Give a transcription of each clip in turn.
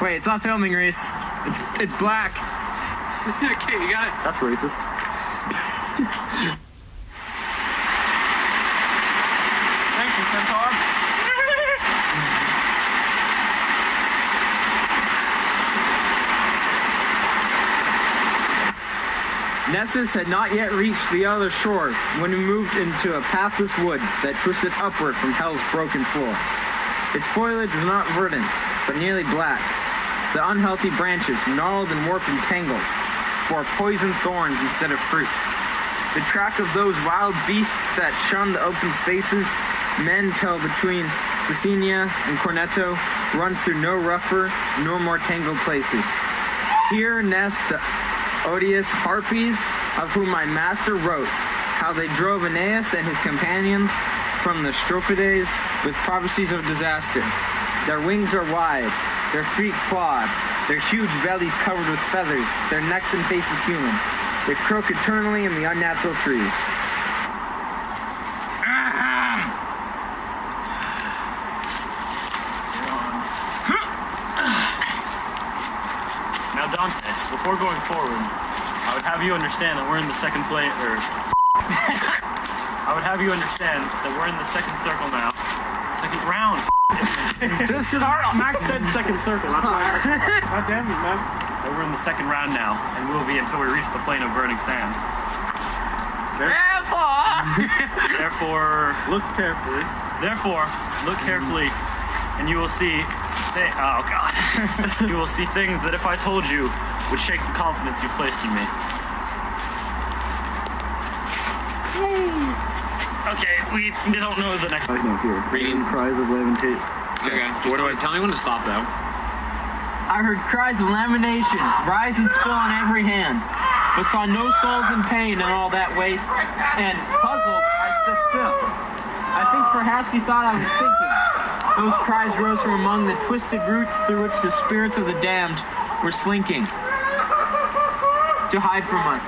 Wait, it's not filming, Reese. It's black. Okay, you got it. That's racist. Thank you, Centaur. Nessus had not yet reached the other shore when he moved into a pathless wood that twisted upward from hell's broken floor. Its foliage was not verdant, but nearly black. The unhealthy branches, gnarled and warped and tangled, bore poisoned thorns instead of fruit. The track of those wild beasts that shun the open spaces men tell between Cecilia and Cornetto runs through no rougher nor more tangled places. Here nest the odious harpies of whom my master wrote, how they drove Aeneas and his companions from the Strophides with prophecies of disaster. Their wings are wide, their feet clawed, their huge bellies covered with feathers, their necks and faces human. They croak eternally in the unnatural trees. Now, Dante, before going forward, I would have you understand that we're in the second play, or I would have you understand that we're in the second circle now. Second round. Just start. Max said second circle. That's why. God damn it, man. But we're in the second round now, and we'll be until we reach the plane of burning sand. Therefore, look carefully. Therefore, look carefully, and you will see. Oh God! You will see things that, if I told you, would shake the confidence you placed in me. Okay, we don't know the next. I know here. Reading cries of lamentation. Okay. What do I tell me when to stop though? I heard cries of lamentation rise and spill on every hand, but saw no souls in pain and all that waste. And puzzled, I stood still. I think perhaps you thought I was thinking. Those cries rose from among the twisted roots through which the spirits of the damned were slinking to hide from us.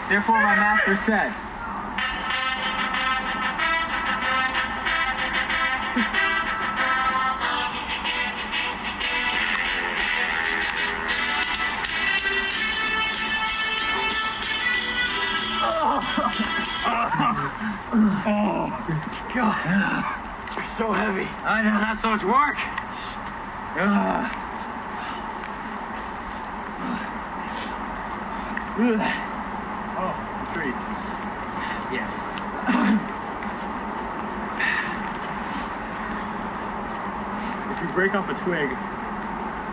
Therefore my master said, Oh, God. You're so heavy. I know, that's so much work. Oh, the trees. Yeah. If you break off a twig,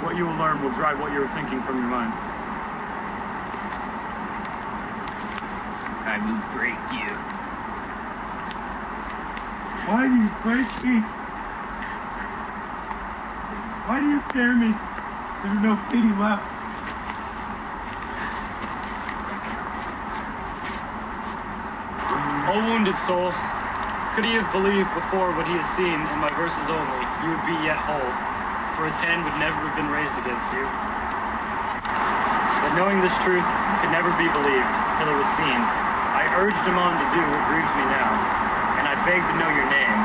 what you will learn will drive what you're thinking from your mind. I will break you. Why do you break me? Why do you tear me? There's no pity left. O wounded soul, could he have believed before what he has seen in my verses only, you would be yet whole, for his hand would never have been raised against you. But knowing this truth could never be believed till it was seen, I urged him on to do what grieves me now, and I beg to know your name,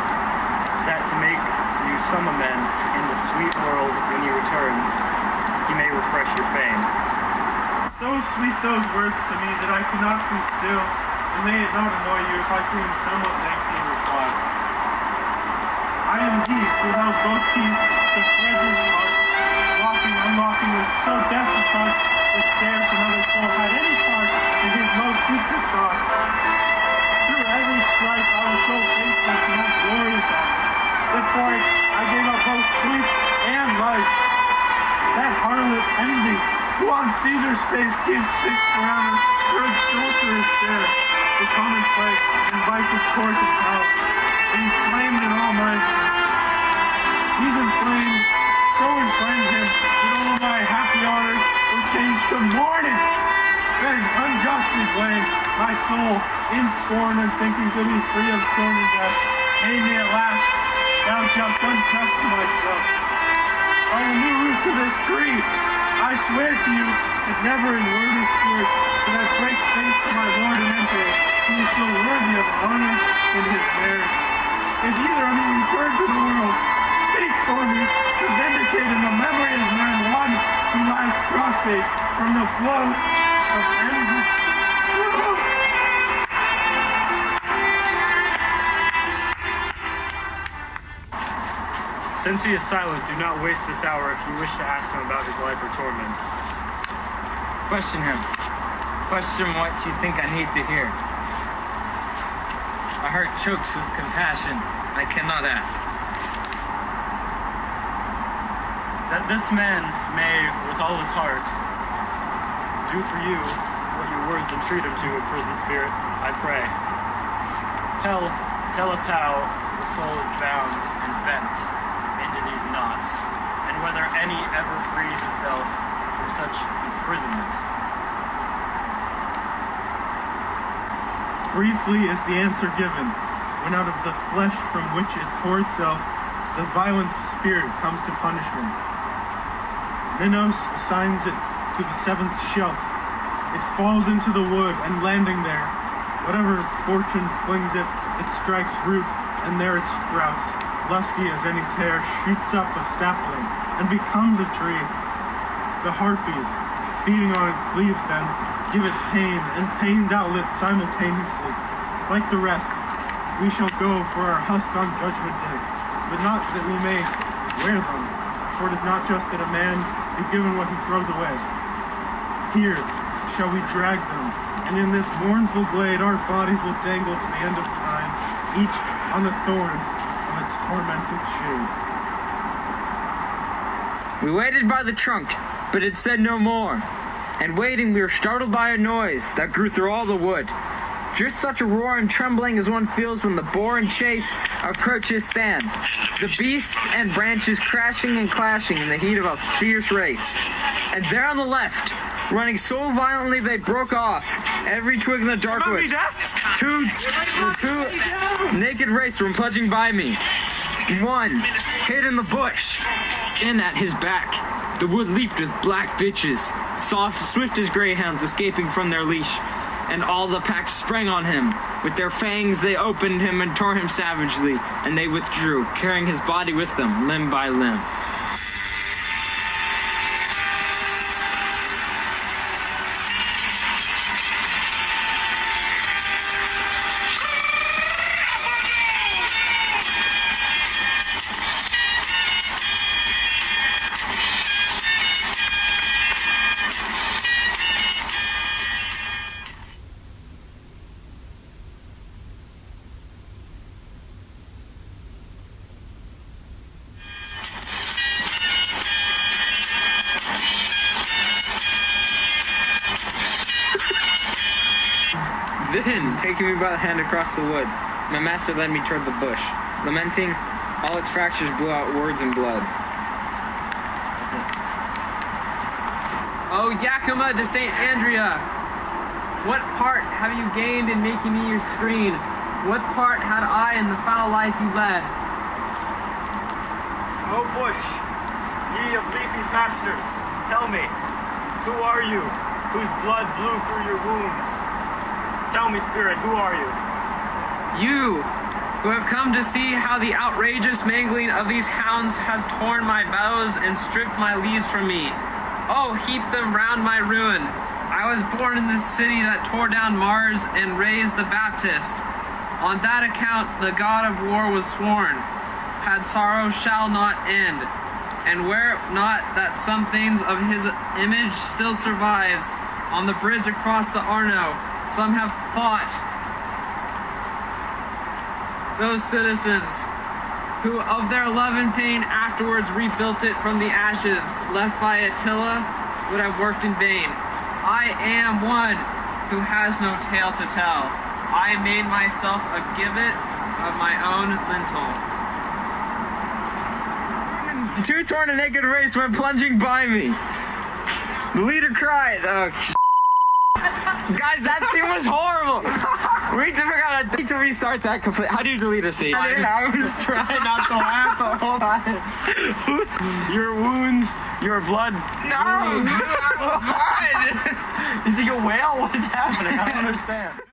that to make you some amends in the sweet world when he returns, he may refresh your fame. So sweet those words to me that I cannot be still, and may it not annoy you if I seem somewhat lengthy in reply. I am he who held both keys to Frederick's heart, locking, unlocking with so deft a touch that scarce another soul had any part in his most secret thoughts. Through every strife I was so faithful to that glorious act, that for it I gave up both sleep and life. That harlot envy, who on Caesar's face keeps six around her adulterous stare, the commonplace and vice of court and house, inflamed in all my he's inflamed, so inflamed him that all my happy honors were changed to mourning. Then unjustly blamed my soul in scorn and thinking to be free of scorn and death. Made me at last, thou just unjust to myself. By the new root to this tree, I swear to you that never in word or spirit did I break faith to my lord and emperor, who is so worthy of honor in his merit. If either of you return to the world, speak for me to vindicate in the memory of man one fate from the flows of envy. Since he is silent, do not waste this hour if you wish to ask him about his life or torment. Question him. Question what you think I need to hear. My heart chokes with compassion. I cannot ask. That this man may, with all his heart, do for you what your words entreat him to, imprisoned spirit, I pray. Tell us how the soul is bound and bent into these knots, and whether any ever frees itself from such imprisonment. Briefly is the answer given, when out of the flesh from which it tore itself, the violent spirit comes to punishment. Minos assigns it to the seventh shelf. It falls into the wood, and landing there, whatever fortune flings it, it strikes root, and there it sprouts. Lusty as any tear, shoots up a sapling, and becomes a tree. The harpies, feeding on its leaves then, give it pain, and pains outlit simultaneously. Like the rest, we shall go for our husk on Judgment Day, but not that we may wear them, for it is not just that a man be given what he throws away. Here shall we drag them, and in this mournful glade our bodies will dangle to the end of time, each on the thorns of its tormented shade. We waited by the trunk, but it said no more. And waiting, we were startled by a noise that grew through all the wood. Just such a roar and trembling as one feels when the boar in chase approach his stand. The beasts and branches crashing and clashing in the heat of a fierce race. And there on the left, running so violently they broke off every twig in the dark wood. Two naked race were plunging by me. One hid in the bush, and at his back, the wood leaped with black bitches, soft, swift as greyhounds escaping from their leash. And all the pack sprang on him. With their fangs they opened him and tore him savagely, and they withdrew, carrying his body with them, limb by limb. Then, taking me by the hand across the wood, my master led me toward the bush. Lamenting, all its fractures blew out words and blood. O Yakima de St. Andrea, what part have you gained in making me your screen? What part had I in the foul life you led? O bush, ye of leafy pastures, tell me, who are you, whose blood blew through your wounds? Tell me, spirit, who are you? You, who have come to see how the outrageous mangling of these hounds has torn my boughs and stripped my leaves from me. Oh, heap them round my ruin. I was born in this city that tore down Mars and raised the Baptist. On that account the God of war was sworn, had sorrow shall not end. And were it not that some things of his image still survives, on the bridge across the Arno, some have thought, those citizens, who of their love and pain afterwards rebuilt it from the ashes left by Attila, would have worked in vain. I am one who has no tale to tell. I made myself a gibbet of my own lintel. Two torn and naked race went plunging by me. The leader cried, guys, that scene was horrible. We need to restart that complete. How do you delete a scene? I was trying not to laugh the whole time. Your wounds, your blood. No! Is he a whale? What's happening? I don't understand.